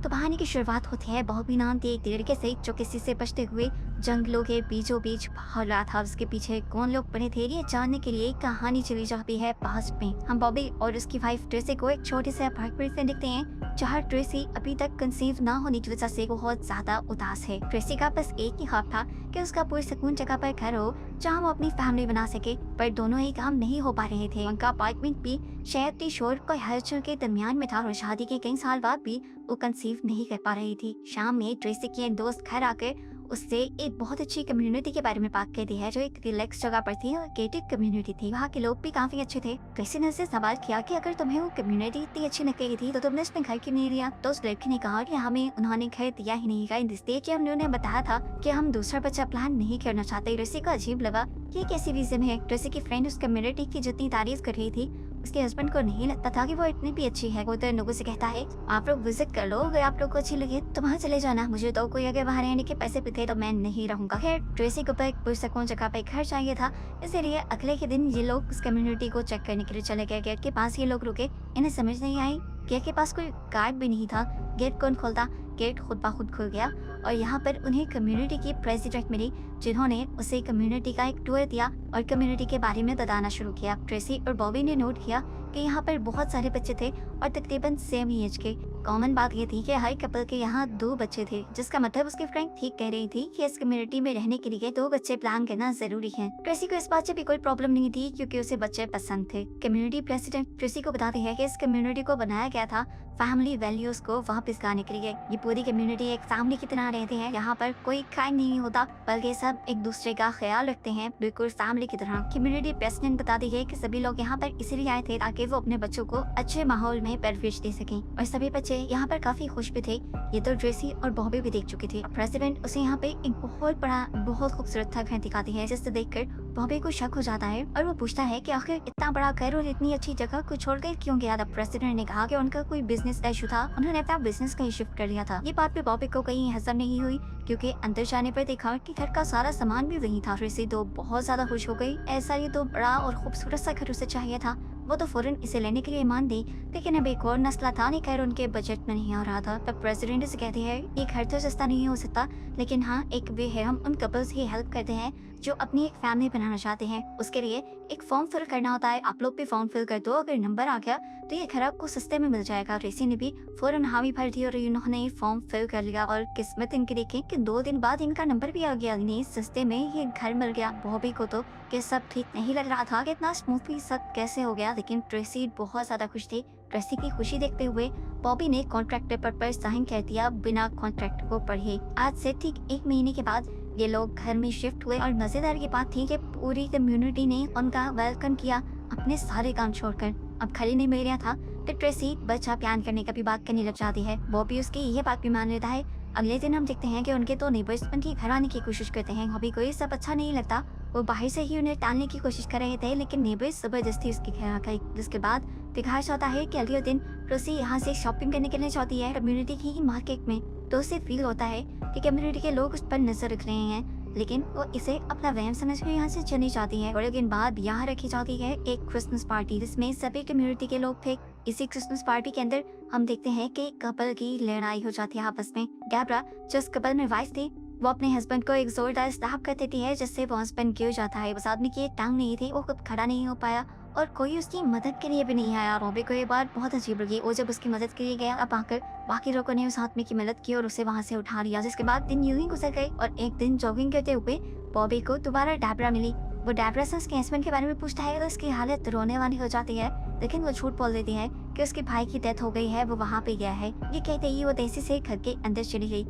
तो कहानी की शुरुआत होती है बॉबी नाम के एक लड़के से जो किसी से बचते हुए जंगलों के बीचों बीच भाग रहा था। उसके पीछे कौन लोग पड़े थे ये जानने के लिए कहानी चली जाती है पास्ट में। हम बॉबी और उसकी वाइफ ट्रेसी को एक छोटे से अपार्टमेंट में देखते हैं जहाँ ट्रेसी अभी तक कंसीव ना होने की वजह से बहुत ज्यादा उदास है। ट्रेसी का बस एक ही ख्वाब था कि उसका पुरसकून जगह पर घर हो जहाँ वो अपनी फैमिली बना सके, पर दोनों ही काम नहीं हो पा रहे थे। उनका अपार्टमेंट भी शहर के शोर को हलचल के दरमियान में था और शादी के कई साल बाद भी वो कंसीव नहीं कर पा रही थी। शाम में ट्रेसी के दोस्त घर आकर उससे एक बहुत अच्छी कम्युनिटी के बारे में बात कहती है जो एक रिलैक्स जगह पर थी और गेटेड कम्युनिटी थी। वहाँ के लोग भी काफी अच्छे थे। ट्रेसी ने उससे सवाल किया कि अगर तुम्हें वो कम्युनिटी इतनी अच्छी लगी थी तो तुमने उसमें घर क्यों नहीं लिया। तो उस लड़की ने कहा कि हमें उन्होंने घर दिया ही नहीं, इसलिए कि हमने उन्हें बताया था कि हम दूसरा बच्चा प्लान नहीं करना चाहते। ट्रेसी को अजीब लगा कि ये कैसी रीजन है। ट्रेसी की फ्रेंड उस कम्युनिटी की जितनी तारीफ कर रही थी उसके हस्बैंड को नहीं लगता था कि वो इतनी भी अच्छी है। वो तो लोगों से कहता है आप लोग विजिट कर लो, अगर आप लोग को अच्छी लगे तो वहाँ चले जाना, मुझे तो कोई अगर बाहर रहने के पैसे भी थे तो मैं नहीं रहूंगा। खैर ट्रेसी को एक पुरसकून जगह पे घर चाहिए था, इसलिए अगले के दिन ये लोग उस कम्युनिटी को चेक करने के लिए चले गए। गेट के पास ये लोग रुके। इन्हें समझ नहीं आई, गेट के पास कोई गार्ड भी नहीं था। गेट कौन खोलता? गेट खुद ब खुद खुल गया और यहाँ पर उन्हें कम्युनिटी की प्रेसिडेंट मिली जिन्होंने उसे कम्युनिटी का एक टूर दिया और कम्युनिटी के बारे में बताना शुरू किया। ट्रेसी और बॉबी ने नोट किया कि यहाँ पर बहुत सारे बच्चे थे और तकरीबन सेम एज के। कॉमन बात ये थी कि हर कपल के यहाँ 2 बच्चे थे, जिसका मतलब उसकी फ्रेंड ठीक कह रही थी कि इस कम्युनिटी में रहने के लिए 2 बच्चे प्लान करना जरूरी है। ट्रेसी को इस बात से भी कोई प्रॉब्लम नहीं थी क्योंकि उसे बच्चे पसंद थे। कम्युनिटी प्रेसिडेंट ट्रेसी को बताती है कि इस कम्युनिटी को बनाया गया था फैमिली वैल्यूज को वापस लाने के लिए। ये पूरी कम्युनिटी एक फैमिली की तरह रहते हैं। यहाँ पर कोई क्राइम नहीं होता बल्कि सब एक दूसरे का ख्याल रखते हैं, बिल्कुल फैमिली की तरह। कम्युनिटी प्रेसिडेंट बताती है कि सभी लोग यहाँ पर इसलिए आए थे ताकि वो अपने बच्चों को अच्छे माहौल में परवरिश दे सकें और सभी बच्चे यहाँ पर काफी खुश भी थे। ये तो ट्रेसी और बॉबी भी देख चुकी थी। प्रेसिडेंट उसे यहाँ पे एक बहुत बड़ा बहुत खूबसूरत घर दिखाती है जिसे देखकर बॉबी को शक हो जाता है और वो पूछता है कि आखिर इतना बड़ा घर और इतनी अच्छी जगह को छोड़कर क्यों गया था। प्रेसिडेंट ने कहा कि उनका कोई बिजनेस का इशू था, उन्होंने अपना बिजनेस कहीं शिफ्ट कर लिया था। ये बात पे बॉबी को कहीं हजम नहीं हुई क्योंकि अंदर जाने पर देखा कि घर का सारा सामान भी वही था। ट्रेसी तो बहुत ज्यादा खुश हो गई, ऐसा ये तो बड़ा और खूबसूरत सा घर उसे चाहिए था। वो तो फौरन इसे लेने के लिए मान दी, लेकिन अब एक और मसला था, नहीं खैर उनके बजट में नहीं आ रहा था। तब प्रेसिडेंट से कहती है ये घर तो सस्ता नहीं हो सकता, लेकिन हाँ एक वे है, हम उन कपल्स की हेल्प करते हैं जो अपनी एक फैमिली बनाना चाहते हैं। उसके लिए एक फॉर्म फिल करना होता है, आप लोग भी फॉर्म फिल कर दो, अगर नंबर आ गया तो ये घर आपको सस्ते में मिल जाएगा। ट्रेसी ने भी फौरन हामी भर दी और इन्होंने फॉर्म फिल कर लिया और किस्मत इनकी देखी कि 2 दिन बाद इनका नंबर भी आ गया, इन्हें सस्ते में ये घर मिल गया। बॉबी को तो कि सब ठीक नहीं लग रहा था कि इतना स्मूथली सब कैसे हो गया, लेकिन ट्रेसी बहुत ज्यादा खुश थी। ट्रेसी की खुशी देखते हुए बॉबी ने कॉन्ट्रैक्ट पेपर पर साइन कर दिया बिना कॉन्ट्रैक्ट को पढ़े। आज से ठीक 1 महीने के बाद ये लोग घर में शिफ्ट हुए और मजेदार की बात थी कि पूरी कम्युनिटी ने उनका वेलकम किया अपने सारे काम छोड़कर। अब खाली नहीं मिल गया था तो ट्रेसी बच्चा प्लान करने का भी बात करने लग जाती है। बॉबी उसकी यह बात भी मान लेता है। अगले दिन हम देखते हैं कि उनके 2 नेबर्स उनके घर आने की कोशिश करते हैं। बॉबी को ये सब अच्छा नहीं लगता, वो बाहर से ही उन्हें टालने की कोशिश कर रहे थे, लेकिन नेबर्स जबरदस्ती उसके घर आ गए। जिसके बाद दिखाया जाता है कि अगले दिन ट्रेसी यहाँ से शॉपिंग करने के लिए जाती है कम्युनिटी की मार्केट में। तो उसे फील होता है कि कम्युनिटी के लोग उस पर नजर रख रहे हैं, लेकिन वो इसे अपना वहम समझकर यहाँ से चली जाती है। और दिन बाद यहाँ रखी जाती है एक क्रिसमस पार्टी जिसमें सभी कम्युनिटी के लोग थे। इसी क्रिसमस पार्टी के अंदर हम देखते हैं कि कपल की लड़ाई हो जाती है आपस में। डेब्रा जो इस कपल में वाइफ थी वो अपने हस्बैंड को एक जोरदार स्लैप कर देती है जिससे वो हस्बैंड गिर जाता है। उस आदमी की एक टांग नहीं थी, वो खुद खड़ा नहीं हो पाया और कोई उसकी मदद के लिए भी नहीं आया। बॉबी को ये बात बहुत अजीब लगी। वो जब उसकी मदद के लिए गया अब आकर बाकी लोगों ने उस आदमी की मदद की और उसे वहाँ से उठा लिया। जिसके बाद दिन यूं ही गुजर गए और एक दिन जॉगिंग करते हुए बॉबी को दोबारा डेब्रा मिली। वो डेब्रा से उसके हस्बैंड के बारे में पूछता है तो उसकी हालत रोने वाली हो जाती है, लेकिन वो झूठ बोल देती है कि उसके भाई की डेथ हो गई है, वो वहाँ पे गया है। ये कहते ही वो तेजी से घर के अंदर चली गई।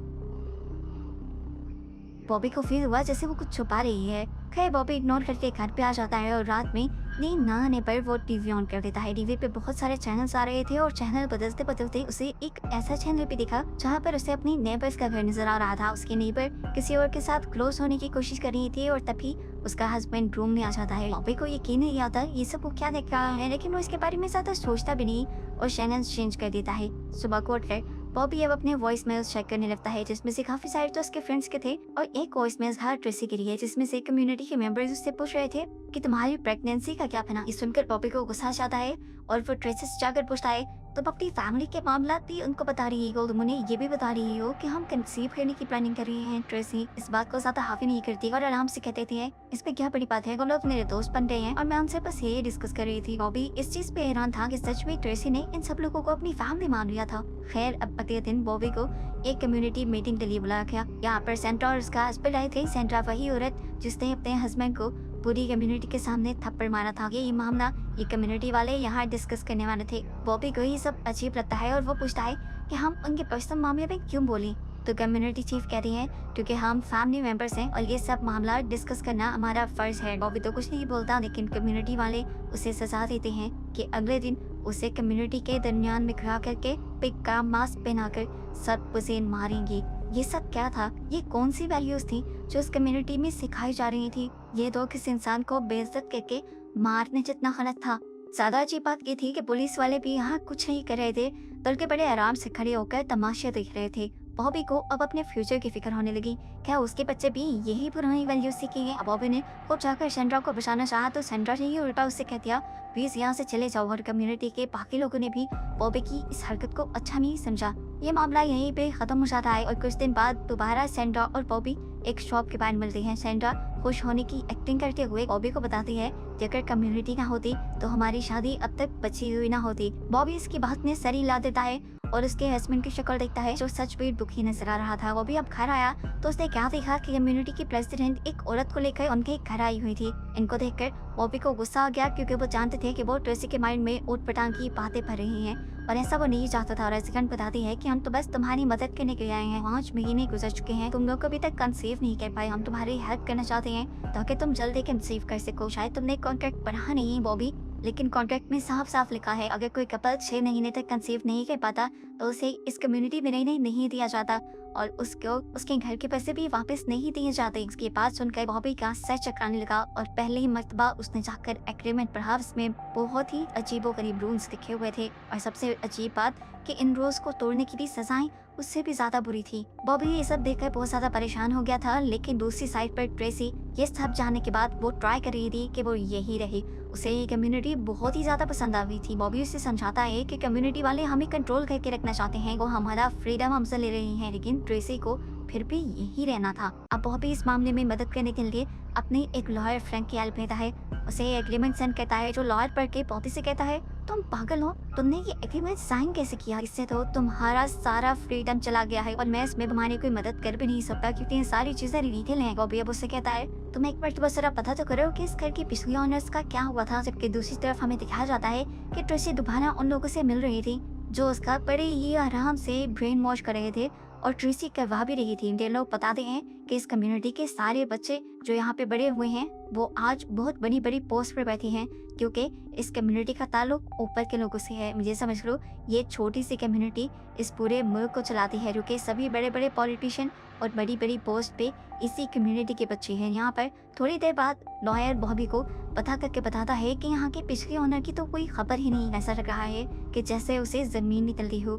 बॉबी को फील हुआ जैसे वो कुछ छुपा रही है। खैर बॉबी इग्नोर करके घर पे आ जाता है और रात में नींद न आने पर वो टीवी ऑन कर देता है। टीवी पे बहुत सारे चैनल्स आ रहे थे और चैनल बदलते बदलते उसे एक ऐसा चैनल भी दिखा जहाँ पर उसे अपनी नेबर्स का घर नजर आ रहा था। उसके नेबर किसी और के साथ क्लोज होने की कोशिश कर रही थी और तभी उसका हस्बैंड रूम में आ जाता है। बॉबी को यकीन नहीं आता ये सब वो क्या देख रहा है, लेकिन वो इसके बारे में ज्यादा सोचता भी नहीं और चैनल चेंज कर देता है। सुबह को उठकर बॉबी अब अपने वॉइस मेल्स चेक करने लगता है जिसमें से काफी सारे तो उसके फ्रेंड्स के थे और एक वॉइस मेल था ट्रेसी के लिए जिसमें से कम्युनिटी के मेंबर्स उससे पूछ रहे थे कि तुम्हारी प्रेगनेंसी का क्या बना। ये सुनकर बॉबी को गुस्सा आ जाता है और वो ट्रेसी से जाकर पूछता है तुम अपनी फैमिली के मामला भी उनको बता रही हो, तुम उन्हें ये भी बता रही हो कि हम कंसीव करने की प्लानिंग कर रहे हैं। ट्रेसी इस बात को ज्यादा हावी नहीं करती और आराम से कहते थे इसमें क्या बड़ी बात है, हम लोग मेरे दोस्त बन रहे हैं और मैं उनसे बस यही डिस्कस कर रही थी। बॉबी इस चीज पे हैरान था कि सच में ट्रेसी ने इन सब लोगों को अपनी फैमिली मान लिया था। खैर अब अगले दिन बॉबी को एक कम्युनिटी मीटिंग के लिए बुलाया गया। यहाँ पर सेंट्रा और उसका हस्बैंड आए थे। सेंट्रा वही औरत जिसने अपने हस्बैंड को पूरी कम्युनिटी के सामने थप्पड़ मारा था। ये मामला ये कम्युनिटी वाले यहाँ डिस्कस करने वाले थे। बॉबी को ये सब अजीब लगता है और वो पूछता है कि हम उनके पर्सनल मामले में क्यों बोले। तो कम्युनिटी चीफ कहती है क्योंकि हम फैमिली मेंबर्स हैं और ये सब मामला डिस्कस करना हमारा फर्ज है। बॉबी तो कुछ नहीं बोलता, लेकिन कम्युनिटी वाले उसे सजा देते हैं कि अगले दिन उसे कम्युनिटी के दरमियान में खड़ा करके पिग का मास्क पहनाकर सब उसे मारेंगी। ये सब क्या था? ये कौन सी वैल्यूज थी जो उस कम्युनिटी में सिखाई जा रही थी? ये तो किसी इंसान को बेइज्जत करके मारने जितना गलत था। ज्यादा अजीब बात ये थी कि पुलिस वाले भी यहाँ कुछ नहीं कर रहे थे, बल्कि बड़े आराम से खड़े होकर तमाशा देख रहे थे। बॉबी को अब अपने फ्यूचर की फिक्र होने लगी। क्या उसके बच्चे भी यही पुरानी वैल्यूज सीखेंगे? बॉबी ने खुद जाकर सेंड्रा को बचाना चाहा तो सेंड्रा ने ही उल्टा उससे कह दिया प्लीज यहाँ से चले जाओ। और कम्युनिटी के बाकी लोगों ने भी बॉबी की इस हरकत को अच्छा नहीं समझा। ये मामला यहीं पे खत्म हो जाता है और कुछ दिन बाद दोबारा सेंड्रा और बॉबी एक शॉप के बाहर मिलते हैं। सेंड्रा खुश होने की एक्टिंग करते हुए बॉबी को बताती है कि अगर कम्युनिटी ना होती तो हमारी शादी अब तक बची हुई ना होती। बॉबी इसकी बात में सर हिला देता है और उसके हस्बैंड की शक्ल देखता है जो सच में दुखी नजर आ रहा था। वो भी अब घर आया तो उसने क्या देखा कि कम्युनिटी की प्रेसिडेंट एक औरत को लेकर उनके घर आई हुई थी। इनको देखकर बॉबी को गुस्सा आ गया क्योंकि वो जानते थे कि वो ट्रेसी के माइंड में ऊट-पटांग की बातें भर रही हैं और ऐसा वो नहीं चाहता था। रेजिडेंट बताती है कि हम तो बस तुम्हारी मदद करने के लिए आए हैं। 5 महीने गुजर चुके हैं, तुम लोग अभी तक कंसीव नहीं कर पाए। हम तुम्हारी हेल्प करना चाहते हैं ताकि तुम जल्दी कंसीव कर सको। शायद तुमने कॉन्ट्रैक्ट पढ़ा नहीं बॉबी, लेकिन कॉन्ट्रैक्ट में साफ साफ लिखा है अगर कोई कपल 6 महीने तक कंसीव नहीं कर पाता तो उसे इस कम्युनिटी में रहने नहीं दिया जाता और उसको उसके घर के पैसे भी वापस नहीं दिए जाते। इसके बाद सुनकर बॉबी का सर चकराने लगा और पहले ही मर्तबा उसने जाकर एग्रीमेंट पढ़ा। उसमें बहुत ही अजीबोगरीब रूल्स लिखे हुए थे और सबसे अजीब बात कि इन रूल्स को तोड़ने की भी सजाएं उससे भी ज्यादा बुरी थी। बॉबी ये सब देखकर बहुत ज्यादा परेशान हो गया था, लेकिन दूसरी साइड पर ट्रेसी ये सब जानने के बाद वो ट्राई कर रही थी कि वो यही रहे। उसे ये कम्युनिटी बहुत ही ज्यादा पसंद आ गई थी। बॉबी उसे समझाता है कि कम्युनिटी वाले हमें कंट्रोल करके रखना चाहते हैं, वो हमारा फ्रीडम हमसे ले रहे हैं, लेकिन ट्रेसी को फिर भी यही रहना था। अब बॉबी इस मामले में मदद करने के लिए अपने एक लॉयर फ्रैंक की हेल्प लेता है। उसे एग्रीमेंट साइन करता है जो लॉयर पढ़ के बॉबी से कहता है तुम पागल हो, तुमने ये एग्रीमेंट साइन कैसे किया? इससे तो तुम्हारा सारा फ्रीडम चला गया है और मैं इसमें तुम्हारी कोई मदद कर भी नहीं सकता क्योंकि ये सारी चीजें लीगल हैं। बॉबी अब उससे कहता है तुम एक बार तो बस जरा पता तो करो कि इस घर की पिछली ऑनर्स का क्या हुआ था। जबकि दूसरी तरफ हमें दिखाया जाता है कि ट्रेसी दोबारा उन लोगों से मिल रही थी जो उसका बड़े ही आराम से ब्रेन वॉश कर रहे थे और ट्रेसी करवा भी रही थी। ये लोग बताते हैं कि इस कम्युनिटी के सारे बच्चे जो यहाँ पे बड़े हुए हैं वो आज बहुत बड़ी बड़ी पोस्ट पर बैठे हैं क्योंकि इस कम्युनिटी का ताल्लुक ऊपर के लोगों से है। मुझे समझ लो ये छोटी सी कम्युनिटी इस पूरे मुल्क को चलाती है क्योंकि सभी बड़े बड़े पॉलिटिशियन और बड़ी बड़ी पोस्ट पे इसी कम्युनिटी के बच्चे हैं। यहाँ पर थोड़ी देर बाद लॉयर बॉबी को पता करके बताता है कि यहाँ के पिछले ओनर की तो कोई खबर ही नहीं। ऐसा लग रहा है कि जैसे उसे जमीन निकल गई हो।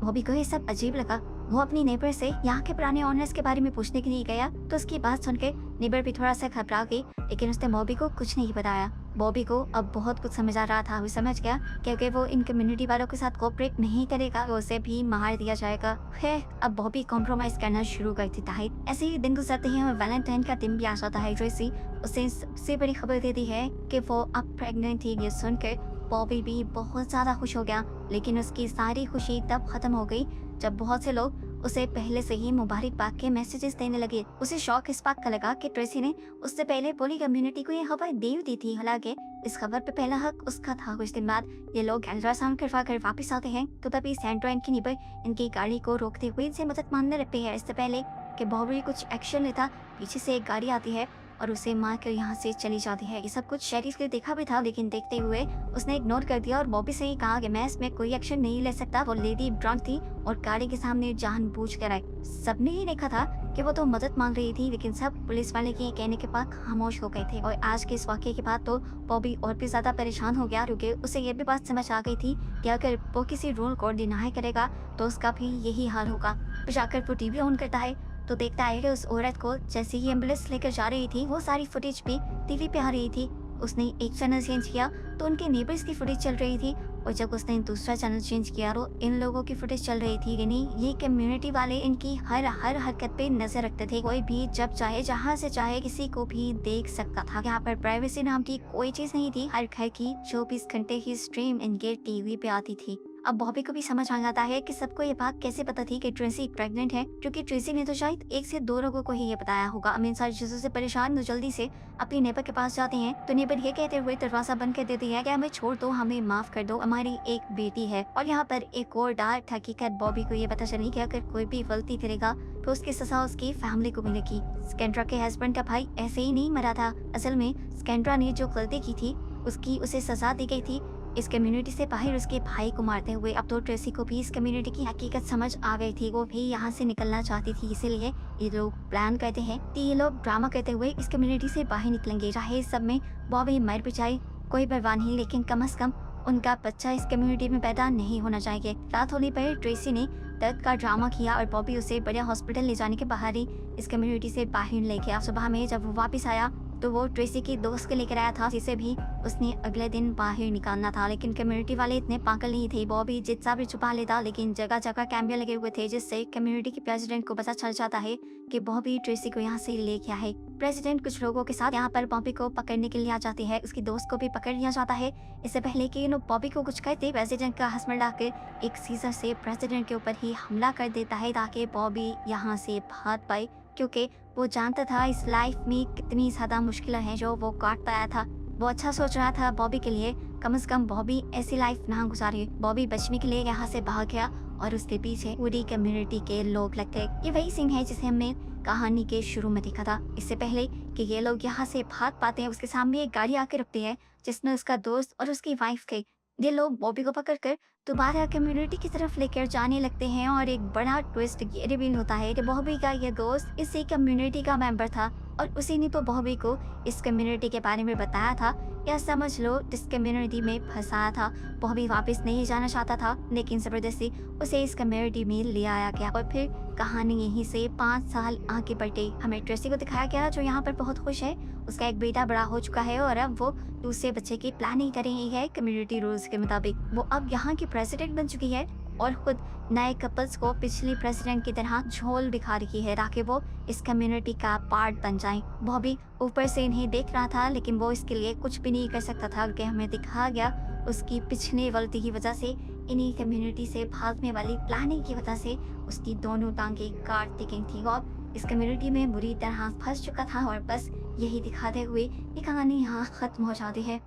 बॉबी को ये सब अजीब लगा। वो अपनी नेबर से यहाँ के पुराने ऑनर्स के बारे में पूछने के लिए गया तो उसकी बात सुनकर नेबर भी थोड़ा सा घबरा गई, लेकिन उसने बॉबी को कुछ नहीं बताया। बॉबी को अब बहुत कुछ समझ आ रहा था। वो समझ गया कि अगर वो इन कम्युनिटी वालों के साथ कोऑपरेट नहीं करेगा तो उसे भी मार दिया जाएगा। खैर अब बॉबी कॉम्प्रोमाइज करना शुरू कर देता है। ऐसे ही दिन गुजरते हैं और वैलेंटाइन का दिन भी आ जाता है। ट्रेसी उसे सबसे बड़ी खबर देती है कि वो अब प्रेग्नेंट थी। ये सुनकर बॉबी भी बहुत ज्यादा खुश हो गया, लेकिन उसकी सारी खुशी तब खत्म हो गई जब बहुत से लोग उसे पहले से ही मुबारकबाद के मैसेजेस देने लगे। उसे शौक इस बात का लगा कि ट्रेसी ने उससे पहले पूरी कम्युनिटी को ये खबर दे दी थी, हालांकि इस खबर पे पहला हक उसका था। कुछ दिन बाद ये लोग अल्ट्रासाउंड करवा कर वापस आते हैं तो तभी सेंट्रा इनकी नेबर इनकी गाड़ी को रोकते हुए इनसे मदद मांगने लगते हैं। इससे पहले कि बॉबी कुछ एक्शन लेता, पीछे से एक गाड़ी आती है और उसे मार कर यहाँ से चली जाती है। ये सब कुछ शेरिफ ने देखा भी था, लेकिन देखते हुए उसने इग्नोर कर दिया और बॉबी से ही कहा कि मैं इसमें कोई एक्शन नहीं ले सकता। वो लेडी ड्रंक थी और गाड़ी के सामने जानबूझ कर आई। सबने ही देखा था कि वो तो मदद मांग रही थी, लेकिन सब पुलिस वाले के कहने के बाद खामोश हो गए थे। और आज के इस वाक़ये के बाद तो बॉबी और भी ज्यादा परेशान हो गया क्योंकि उसे ये भी बात समझ आ गई थी कि अगर वो किसी रूल को डिनाई करेगा तो उसका भी यही हाल होगा। फिर जाकर वो टीवी ऑन करता है तो देखता है कि उस औरत को जैसे ही एम्बुलेंस लेकर जा रही थी वो सारी फुटेज भी टीवी पे आ रही थी। उसने एक चैनल चेंज किया तो उनके नेबर्स की फुटेज चल रही थी, और जब उसने दूसरा चैनल चेंज किया तो इन लोगों की फुटेज चल रही थी। यानी ये कम्युनिटी वाले इनकी हर हर हरकत पे नजर रखते थे। कोई भी जब चाहे जहाँ से चाहे किसी को भी देख सकता था। यहाँ पर प्राइवेसी नाम की कोई चीज नहीं थी। हर घर की 24 घंटे की स्ट्रीम इनके टीवी पे आती थी। अब बॉबी को भी समझ आ जाता है कि सबको ये बात कैसे पता थी कि ट्रेसी प्रेग्नेंट है, क्योंकि ट्रेसी ने तो शायद 1 से 2 लोगों को ही ये बताया होगा। अमीन सारी चीजों से परेशान तो जल्दी से अपनी नेबर के पास जाते हैं, तो नेबर ये कहते हुए दरवाजा बंद कर देती है कि हमें छोड़ दो, हमें माफ कर दो, हमारी एक बेटी है। और यहाँ पर एक और डार्क हकीकत बॉबी को ये पता चली कि अगर कोई भी गलती करेगा तो उसकी सजा उसकी फैमिली को मिलेगी। स्कैंड्रा के हस्बैंड का भाई ऐसे ही नहीं मरा था। असल में स्कैंड्रा ने जो गलती की थी उसकी उसे सजा दी गई थी इस कम्युनिटी से बाहर उसके भाई को मारते हुए। अब तो ट्रेसी को भी इस कम्युनिटी की हकीकत समझ आ गई थी। वो भी यहाँ से निकलना चाहती थी, इसीलिए ये लोग प्लान करते हैं कि ये लोग ड्रामा करते हुए इस कम्युनिटी से बाहर निकलेंगे। चाहे इस सब में बॉबी मर भी जाए कोई परवाह नहीं, लेकिन कम से कम उनका बच्चा इस कम्युनिटी में पैदा नहीं होना चाहिए। रात होने पर ट्रेसी ने दर्द का ड्रामा किया और बॉबी उसे बड़े हॉस्पिटल ले जाने के बाहर ही इस कम्युनिटी से बाहर ले गया। सुबह में जब वो वापस आया तो वो ट्रेसी की दोस्त के लेकर आया था, जिसे भी उसने अगले दिन बाहर निकालना था। लेकिन कम्युनिटी वाले इतने पागल नहीं थे। बॉबी जितना भी छुपा लेता, लेकिन जगह जगह कैमरे लगे हुए थे, जिससे कम्युनिटी के प्रेसिडेंट को पता चल जाता है कि बॉबी ट्रेसी को यहाँ से ले गया है। प्रेसिडेंट कुछ लोगों के साथ यहाँ पर बॉबी को पकड़ने के लिए आ जाती है। उसकी दोस्त को भी पकड़ लिया जाता है। इससे पहले कि बॉबी को कुछ कहते, प्रेसिडेंट का हस्बैंड आकर एक सीजर से प्रेसिडेंट के ऊपर ही हमला कर देता है ताकि बॉबी यहाँ से भाग पाए, क्योंकि वो जानता था इस लाइफ में कितनी ज्यादा मुश्किलें हैं जो वो काटता आया था। वो अच्छा सोच रहा था बॉबी के लिए, कम से कम बॉबी ऐसी लाइफ ना गुजारे। बॉबी बचने के लिए यहाँ से भाग गया और उसके पीछे पूरी कम्युनिटी के लोग लग गए। ये वही सीन है जिसे हमने कहानी के शुरू में देखा था। इससे पहले कि ये लोग यहाँ से भाग पाते हैं, उसके सामने एक गाड़ी आके रुकती है जिसमें उसका दोस्त और उसकी वाइफ थे। ये लोग बॉबी को पकड़कर दोबारा कम्युनिटी की तरफ लेकर जाने लगते हैं, और एक बड़ा ट्विस्ट ये रिवील होता है कि बॉबी का ये दोस्त इसी कम्युनिटी का मेंबर था और उसी ने तो बॉबी को इस कम्युनिटी के बारे में बताया था, या समझ लो इस कम्युनिटी में फंसाया था। बॉबी वापस नहीं जाना चाहता था, लेकिन जबरदस्ती उसे इस कम्युनिटी में ले आया गया। और फिर कहानी यहीं से 5 साल आगे बढ़ी। हमें ट्रेसी को दिखाया गया जो यहाँ पर बहुत खुश है। उसका एक बेटा बड़ा हो चुका है और अब वो दूसरे बच्चे की प्लानिंग कर रही है कम्युनिटी रूल्स के मुताबिक। वो अब यहाँ की प्रेसिडेंट बन चुकी है और खुद नए कपल्स को पिछली प्रेसिडेंट की तरह झोल दिखा रही है ताकि वो इस कम्युनिटी का पार्ट बन जाएं। बॉबी ऊपर से इन्हें देख रहा था, लेकिन वो इसके लिए कुछ भी नहीं कर सकता था, क्योंकि हमें दिखाया गया उसकी पिछले गलती की वजह से, इन्हीं कम्युनिटी से भागने वाली प्लानिंग की वजह से उसकी दोनों टांगें काट दी गई थी और इस कम्युनिटी में बुरी तरह फंस चुका था। और बस यही दिखाते हुए ये कहानी यहाँ खत्म हो जाती है।